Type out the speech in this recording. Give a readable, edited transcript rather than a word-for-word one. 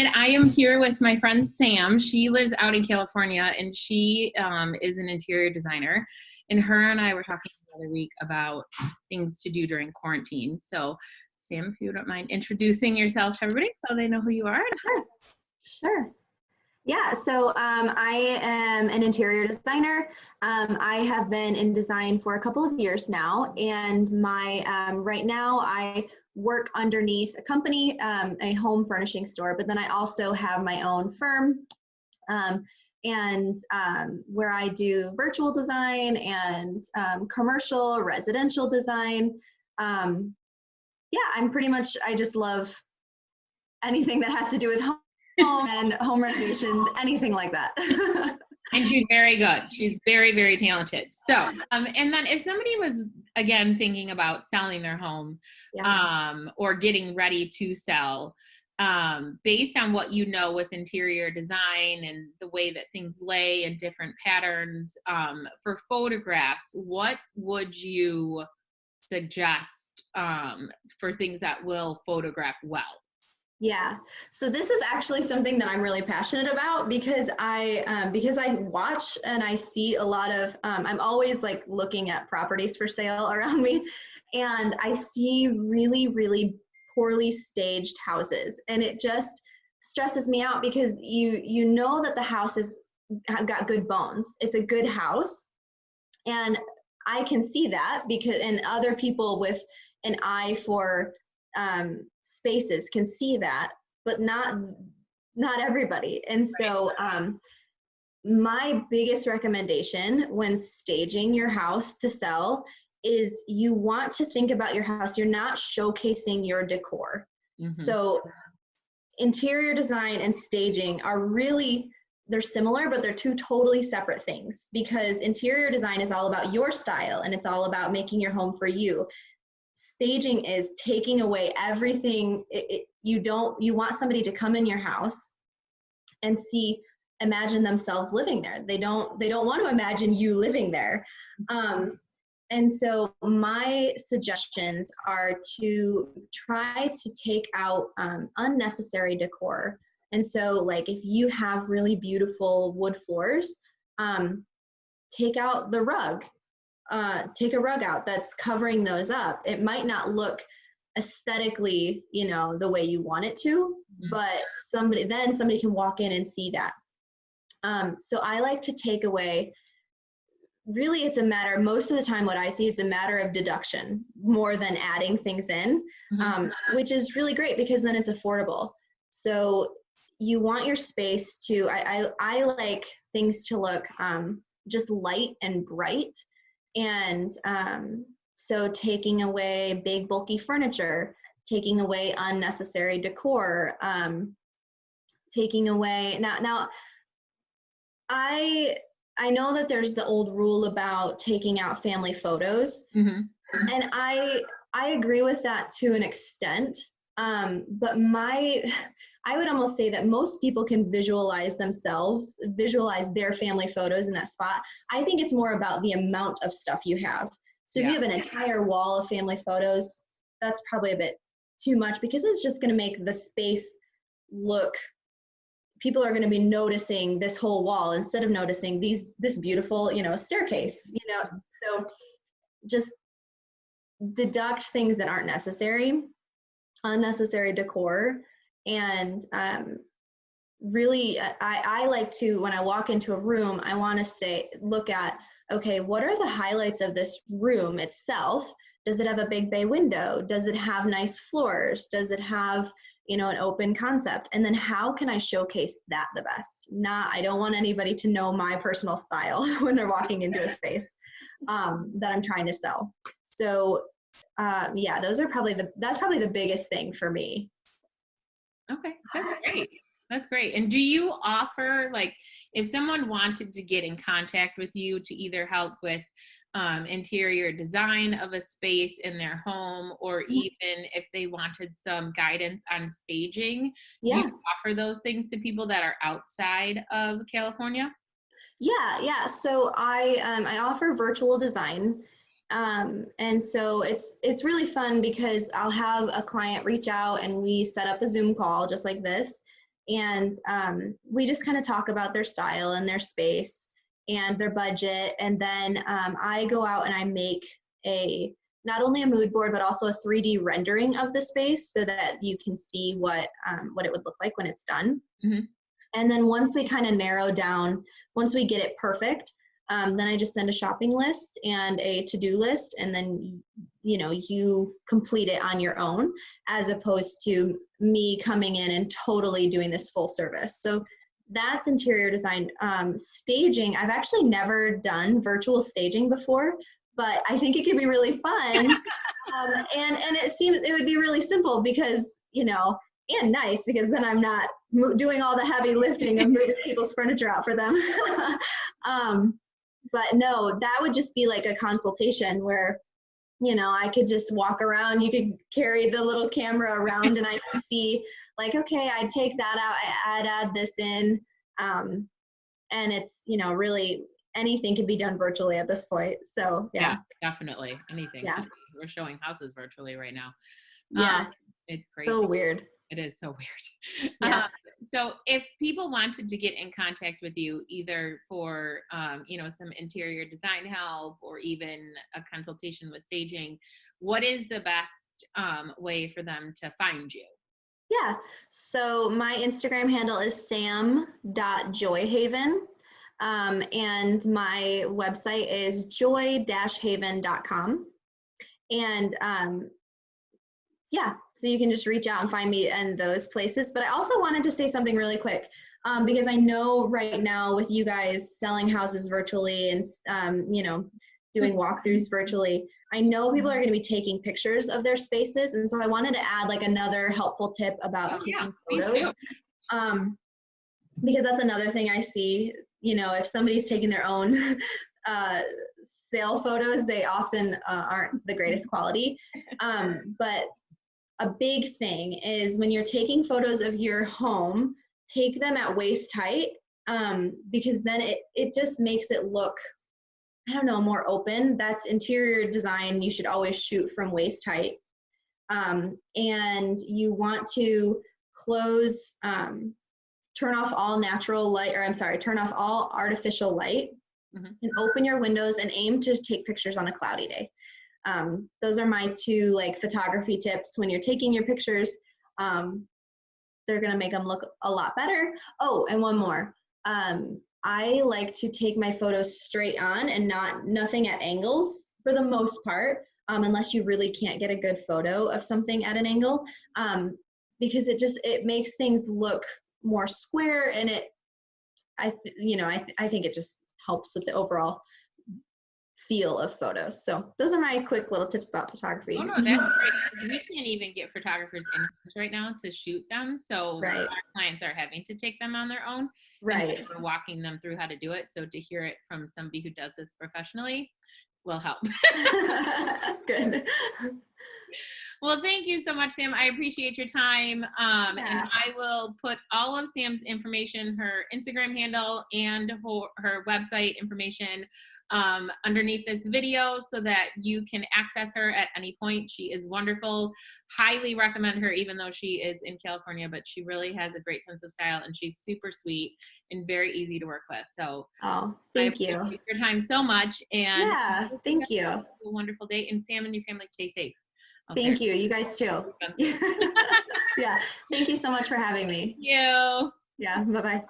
And I am here with my friend Sam. She lives out in California, and she is an interior designer. And her and I were talking the other week about things to do during quarantine. So, Sam, if you don't mind introducing yourself to everybody so they know who you are. Sure. Sure. Yeah, so I am an interior designer. I have been in design for a couple of years now, and my right now I work underneath a company, a home furnishing store, but then I also have my own firm, and where I do virtual design and commercial, residential design. Yeah, I just love anything that has to do with home and home renovations, anything like that. And she's very good. She's very, very talented. So, and then if somebody was, again, thinking about selling their home, or getting ready to sell, based on what you know with interior design and the way that things lay and different patterns, for photographs, what would you suggest for things that will photograph well? Yeah, so this is actually something that I'm really passionate about because I watch and I see a lot of I'm always like looking at properties for sale around me, and I see really, really poorly staged houses, and it just stresses me out because you know that the house has got good bones. It's a good house, and I can see that because and other people with an eye for spaces can see that, but not everybody. And so my biggest recommendation when staging your house to sell is you want to think about your house. You're not showcasing your decor. So interior design and staging are really, they're similar, but they're two totally separate things, because interior design is all about your style and it's all about making your home for you. Staging is taking away everything. You want somebody to come in your house and imagine themselves living there. They don't want to imagine you living there. And so my suggestions are to try to take out unnecessary decor. And so like if you have really beautiful wood floors, take out the rug. Take a rug out that's covering those up. It might not look aesthetically, the way you want it to, but somebody can walk in and see that. So I like to take away, really it's a matter, most of the time what I see, it's a matter of deduction more than adding things in, which is really great because then it's affordable. So you want your space to, I like things to look just light and bright. And so taking away big bulky furniture, taking away unnecessary decor, taking away now I know that there's the old rule about taking out family photos, and I agree with that to an extent, but I would almost say that most people can visualize their family photos in that spot. I think it's more about the amount of stuff you have. So if you have an entire wall of family photos, that's probably a bit too much because it's just going to make the space look, people are going to be noticing this whole wall instead of noticing this beautiful, staircase, so just deduct things that aren't necessary, unnecessary decor. And really, I like to, when I walk into a room, I want to look at, okay, what are the highlights of this room itself? Does it have a big bay window? Does it have nice floors? Does it have, an open concept? And then how can I showcase that the best? I don't want anybody to know my personal style when they're walking into a space that I'm trying to sell. So yeah, that's probably the biggest thing for me. Okay, that's great. That's great. And do you offer, like, if someone wanted to get in contact with you to either help with interior design of a space in their home, or even if they wanted some guidance on staging, do you offer those things to people that are outside of California? Yeah. So I offer virtual design. And so it's really fun because I'll have a client reach out and we set up a Zoom call just like this. And we just kind of talk about their style and their space and their budget. And then I go out and I make not only a mood board, but also a 3D rendering of the space so that you can see what it would look like when it's done. Mm-hmm. And then once we kind of narrow down, once we get it perfect, then I just send a shopping list and a to-do list, and then you complete it on your own, as opposed to me coming in and totally doing this full service. So that's interior design. Staging, I've actually never done virtual staging before, but I think it could be really fun. And it seems it would be really simple because, and nice, because then I'm not doing all the heavy lifting of moving people's furniture out for them. But no, that would just be like a consultation where, I could just walk around. You could carry the little camera around and I could see like, okay, I'd take that out, I'd add this in. And it's, really anything can be done virtually at this point. So yeah, definitely anything. Yeah. We're showing houses virtually right now. Yeah. It's crazy. So weird. It is so weird. Yeah. So if people wanted to get in contact with you, either for, some interior design help or even a consultation with staging, what is the best way for them to find you? Yeah. So my Instagram handle is sam.joyhaven. And my website is joy-haven.com. And so you can just reach out and find me in those places. But I also wanted to say something really quick, because I know right now with you guys selling houses virtually and, doing walkthroughs virtually, I know people are going to be taking pictures of their spaces. And so I wanted to add like another helpful tip about taking photos. Because that's another thing I see, if somebody's taking their own sale photos, they often aren't the greatest quality. But a big thing is when you're taking photos of your home, take them at waist height, because then it just makes it look, more open. That's interior design. You should always shoot from waist height. And you want to turn off all natural light, turn off all artificial light, and open your windows and aim to take pictures on a cloudy day. Those are my two photography tips. When you're taking your pictures, they're going to make them look a lot better. Oh, and one more. I like to take my photos straight on and nothing at angles for the most part, unless you really can't get a good photo of something at an angle, because it makes things look more square, and I think it just helps with the overall feel of photos. So those are my quick little tips about photography. Oh no, that's great. We can't even get photographers in right now to shoot them. So our clients are having to take them on their own. Right. We're walking them through how to do it. So to hear it from somebody who does this professionally will help. Good. Well, thank you so much, Sam. I appreciate your time. And I will put all of Sam's information, her Instagram handle and her website information underneath this video so that you can access her at any point. She is wonderful. Highly recommend her, even though she is in California, but she really has a great sense of style and she's super sweet and very easy to work with. So thank you. I appreciate your time so much. And thank you. Have a wonderful day. And Sam and your family stay safe. Thank you. You guys too. Yeah. Thank you so much for having me. Thank you. Yeah. Bye-bye.